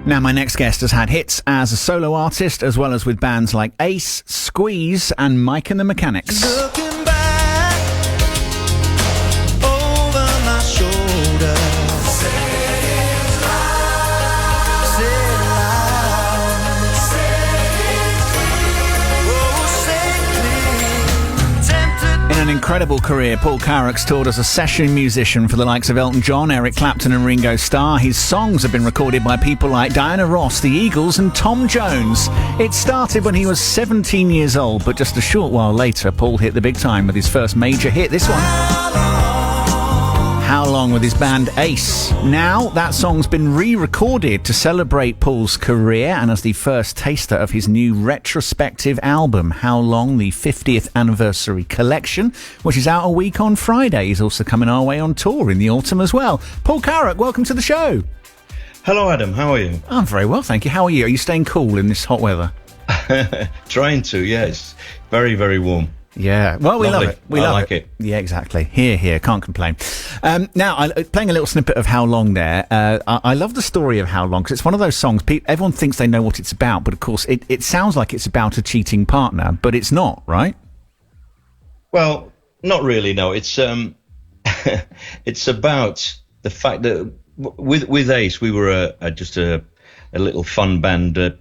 Now, my next guest has had hits as a solo artist, as well as with bands like Ace, Squeeze, and Mike and the Mechanics. Looking back over my shoulder, say it loud, say it loud, say it clear, tempted. In an incredible career, Paul Carrack's toured as a session musician for the likes of Elton John, Eric Clapton and Ringo Starr. His songs have been recorded by people like Diana Ross, the Eagles and Tom Jones. It started when he was 17 years old, but just a short while later, Paul hit the big time with his first major hit, this one. How Long, with his band Ace. Now, that song's been re-recorded to celebrate Paul's career and as the first taster of his new retrospective album, How Long, the 50th Anniversary Collection, which is out a week on Friday. He's also coming our way on tour in the autumn as well. Paul Carrack, welcome to the show. Hello, Adam. How are you? I'm very well, thank you. How are you? Are you staying cool in this hot weather? Trying to, yes. Very, very warm. Yeah, well, we Lovely. love it. We love it. Yeah, exactly. Here, can't complain. Now, playing a little snippet of How Long there. I love the story of How Long because it's one of those songs. Everyone thinks they know what it's about, but of course, it sounds like it's about a cheating partner, but it's not, right? Well, not really. No, it's it's about the fact that with Ace, we were just a little fun band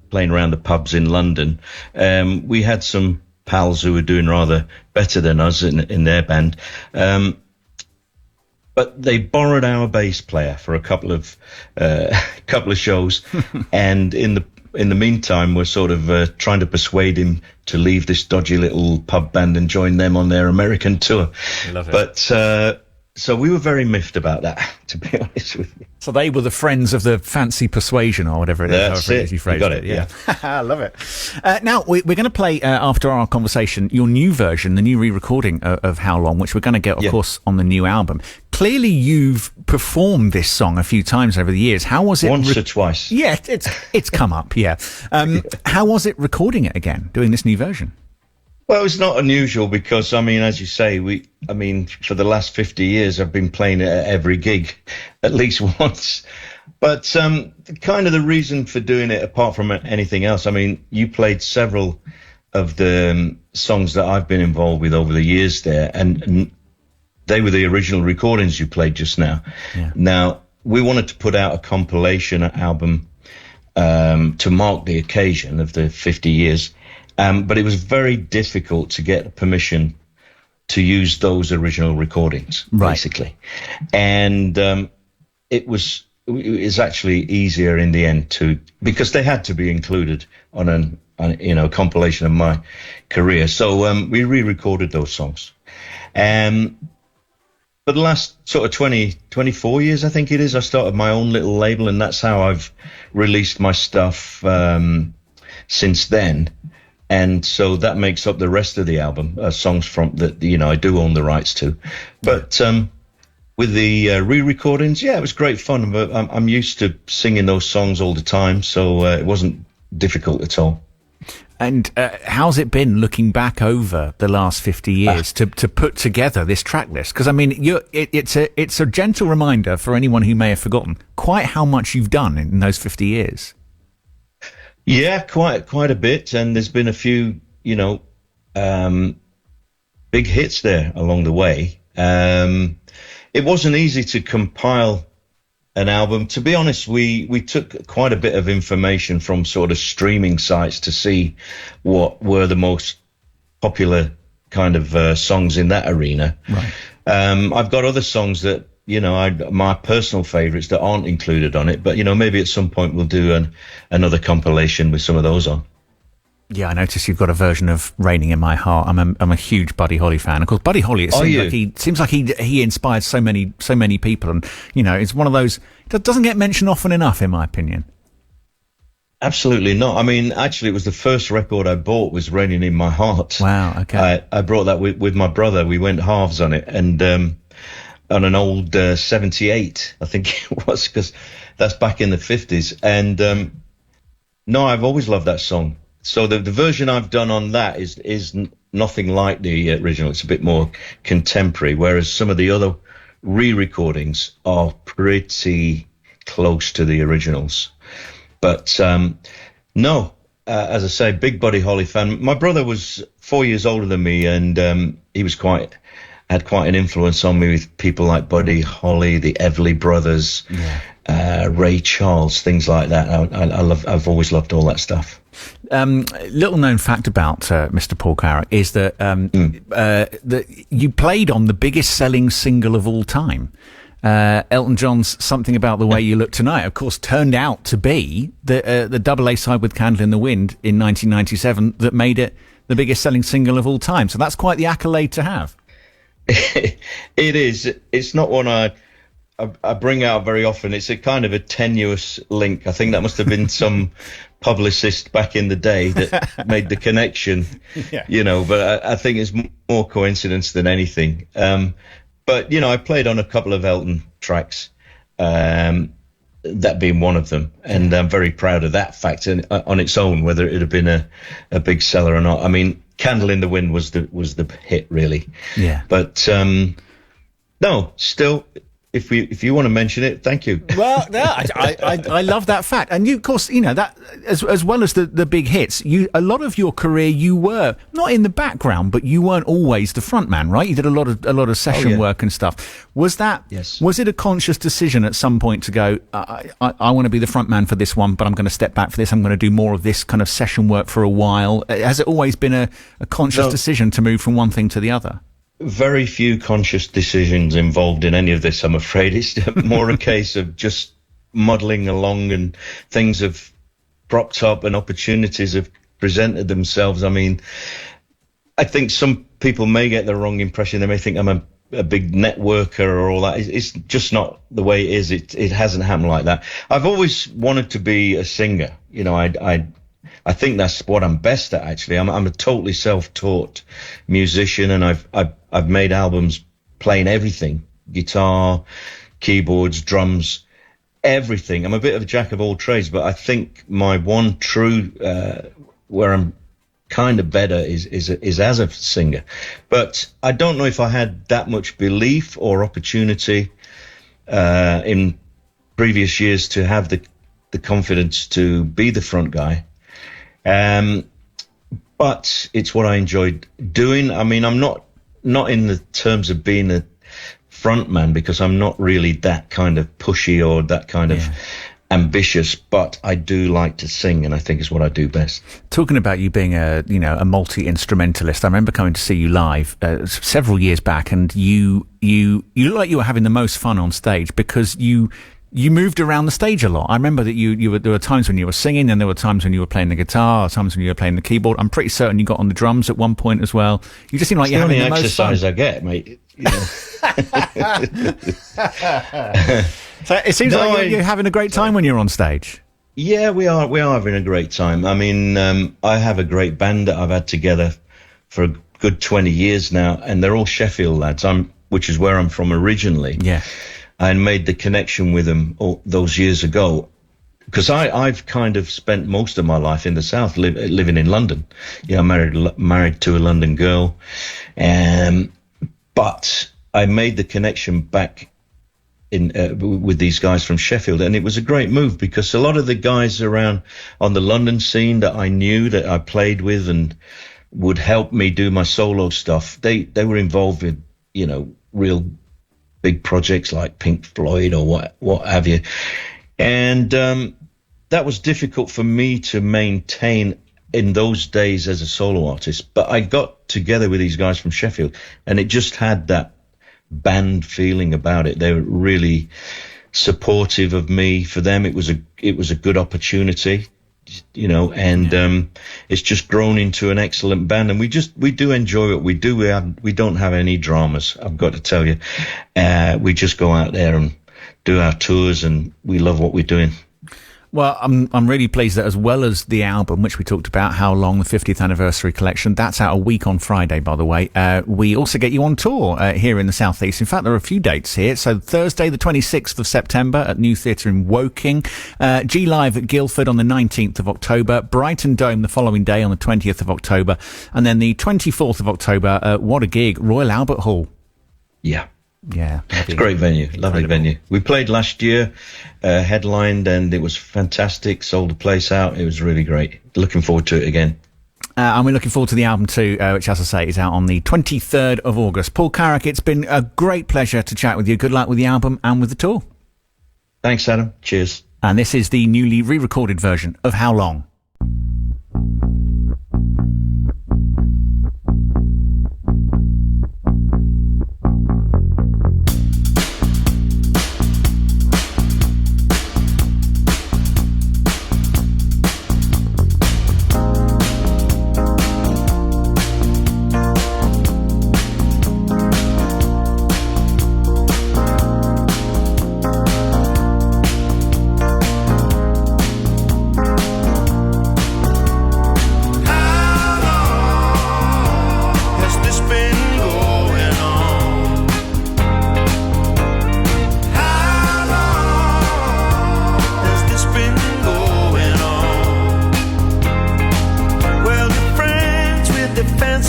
playing around the pubs in London. We had some pals who were doing rather better than us in their band, but they borrowed our bass player for a couple of shows, and in the meantime, we're sort of trying to persuade him to leave this dodgy little pub band and join them on their American tour. I love it. But so we were very miffed about that, to be honest with you. So they were the friends of the fancy persuasion or whatever it is. That's however it. You phrased You got it, yeah. I love it. Now, we're going to play, after our conversation, your new version, the new re-recording of How Long, which we're going to get, of course, on the new album. Clearly, you've performed this song a few times over the years. How was it? Once or twice. Yeah, it's come up, yeah. How was it recording it again, doing this new version? Well, it's not unusual because, I mean, as you say, for the last 50 years, I've been playing it at every gig, at least once. But kind of the reason for doing it, apart from anything else, I mean, you played several of the songs that I've been involved with over the years there, and they were the original recordings you played just now. Yeah. Now, we wanted to put out a compilation album to mark the occasion of the 50 years. But it was very difficult to get permission to use those original recordings, basically. And it was actually easier in the end because they had to be included on a compilation of my career. So we re-recorded those songs. For the last sort of 24 years, I think it is, I started my own little label, and that's how I've released my stuff since then. And so that makes up the rest of the album, songs from that, I do own the rights to. But with the re-recordings, it was great fun. But I'm used to singing those songs all the time, so it wasn't difficult at all. And how's it been looking back over the last 50 years to put together this track list? Because, I mean, it's a gentle reminder for anyone who may have forgotten quite how much you've done in those 50 years. Yeah, quite a bit, and there's been a few, big hits there along the way. It wasn't easy to compile an album. To be honest, we took quite a bit of information from sort of streaming sites to see what were the most popular kind of songs in that arena. Right. I've got other songs that, my personal favourites that aren't included on it, but, maybe at some point we'll do another compilation with some of those on. Yeah, I noticed you've got a version of Raining in My Heart. I'm a huge Buddy Holly fan. Of course, Buddy Holly, it seems like he inspired so many people, and it's one of those that doesn't get mentioned often enough, in my opinion. Absolutely not. I mean, actually, it was the first record I bought was Raining in My Heart. Wow. Okay. I brought that with my brother. We went halves on it, and on an old 78, I think it was, because that's back in the 50s. And no, I've always loved that song. So the version I've done on that is nothing like the original. It's a bit more contemporary, whereas some of the other re-recordings are pretty close to the originals. But no, as I say, big Buddy Holly fan. My brother was 4 years older than me, and he was had quite an influence on me with people like Buddy Holly, the Everly Brothers, Ray Charles, things like that. I've always loved all that stuff. Little known fact about Mr. Paul Carrack is that that you played on the biggest selling single of all time. Elton John's "Something About the Way You Look Tonight," of course, turned out to be the double A side with "Candle in the Wind" in 1997 that made it the biggest selling single of all time. So that's quite the accolade to have. It is. It's not one I bring out very often. It's a kind of a tenuous link. I think that must have been some publicist back in the day that made the connection, but I think it's more coincidence than anything. But, I played on a couple of Elton tracks, that being one of them. And I'm very proud of that fact on its own, whether it had been a big seller or not. I mean, "Candle in the Wind" was the hit, really. Yeah. But no, still, if you want to mention it, thank you. Well, no, I love that fact, and you, of course, that as well as the big hits, a lot of your career you were not in the background, but you weren't always the front man, right? You did a lot of session work and stuff. Was that? Yes. Was it a conscious decision at some point to go, I want to be the front man for this one, but I'm going to step back for this. I'm going to do more of this kind of session work for a while. Has it always been a conscious decision to move from one thing to the other? Very few conscious decisions involved in any of this, I'm afraid. It's more a case of just muddling along, and things have propped up and opportunities have presented themselves. I mean, I think some people may get the wrong impression. They may think I'm a big networker or all that. It's just not the way it is. It hasn't happened like that. I've always wanted to be a singer. I think that's what I'm best at, actually. I'm a totally self-taught musician, and I've made albums playing everything: guitar, keyboards, drums, everything. I'm a bit of a jack of all trades, but I think my one true where I'm kind of better is as a singer. But I don't know if I had that much belief or opportunity in previous years to have the confidence to be the front guy. But it's what I enjoyed doing. I mean, I'm not in the terms of being a front man, because I'm not really that kind of pushy or that kind of ambitious, but I do like to sing, and I think it's what I do best. Talking about you being a multi-instrumentalist, I remember coming to see you live several years back, and you looked like you were having the most fun on stage, because you moved around the stage a lot. I remember that there were times when you were singing, and there were times when you were playing the guitar, or times when you were playing the keyboard. I'm pretty certain you got on the drums at one point as well. You just seem like you're having the most fun. It's the only exercise I get, mate. So it seems like you're having a great time when you're on stage. Yeah, we are having a great time. I mean, I have a great band that I've had together for a good 20 years now, and they're all Sheffield lads, which is where I'm from originally. Yeah. I made the connection with them all those years ago, because I've kind of spent most of my life in the South, living in London. Married to a London girl, but I made the connection back with these guys from Sheffield, and it was a great move, because a lot of the guys around on the London scene that I knew, that I played with and would help me do my solo stuff, they were involved with real big projects like Pink Floyd or what have you, and that was difficult for me to maintain in those days as a solo artist. But I got together with these guys from Sheffield, and it just had that band feeling about it. They were really supportive of me. For them, it was a good opportunity, and it's just grown into an excellent band, and we do enjoy what we do. We don't have any dramas, I've got to tell you. We just go out there and do our tours, and we love what we're doing. Well, I'm really pleased that, as well as the album, which we talked about, How Long, the 50th Anniversary Collection, that's out a week on Friday, by the way. We also get you on tour here in the South East. In fact, there are a few dates here. So Thursday, the 26th of September at New Theatre in Woking. G Live at Guildford on the 19th of October. Brighton Dome the following day on the 20th of October. And then the 24th of October, what a gig, Royal Albert Hall. Yeah. Yeah. It's a great venue, lovely venue. We played last year, headlined, and it was fantastic. Sold the place out. It was really great. Looking forward to it again. And we're looking forward to the album too, which, as I say, is out on the 23rd of August. Paul Carrack, it's been a great pleasure to chat with you. Good luck with the album and with the tour. Thanks, Adam. Cheers. And this is the newly re-recorded version of How Long?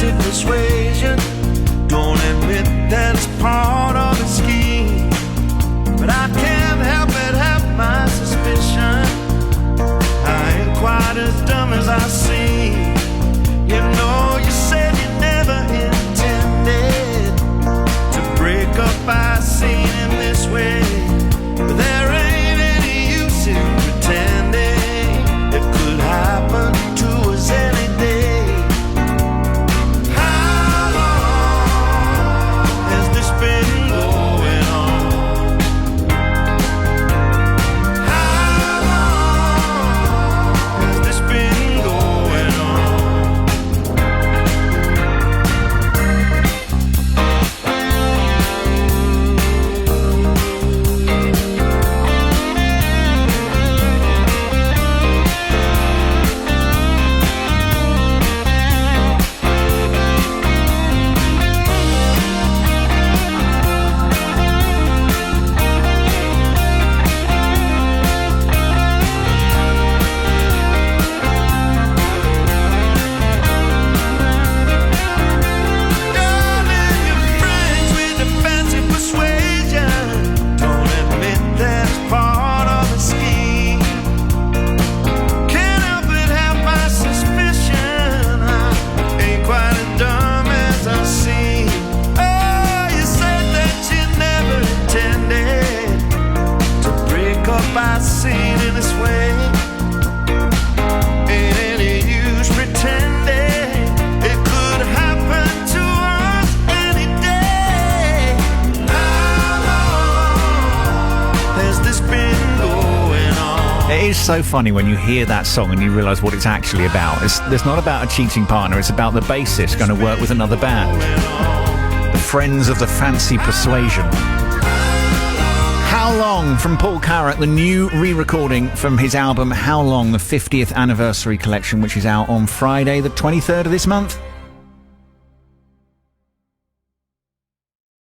Persuasion, don't admit that it's part of the scheme, but I can't help but have my suspicion. I ain't quite as dumb as I seem. You know, you said you never intended to break up our scene in this way, but there ain't any use in pretending it could happen to us any day. It is so funny when you hear that song and you realise what it's actually about. It's not about a cheating partner, it's about the bassist going to work with another band. The Friends of the Fancy Persuasion. How Long from Paul Carrack, the new re-recording from his album How Long, the 50th anniversary collection, which is out on Friday the 23rd of this month.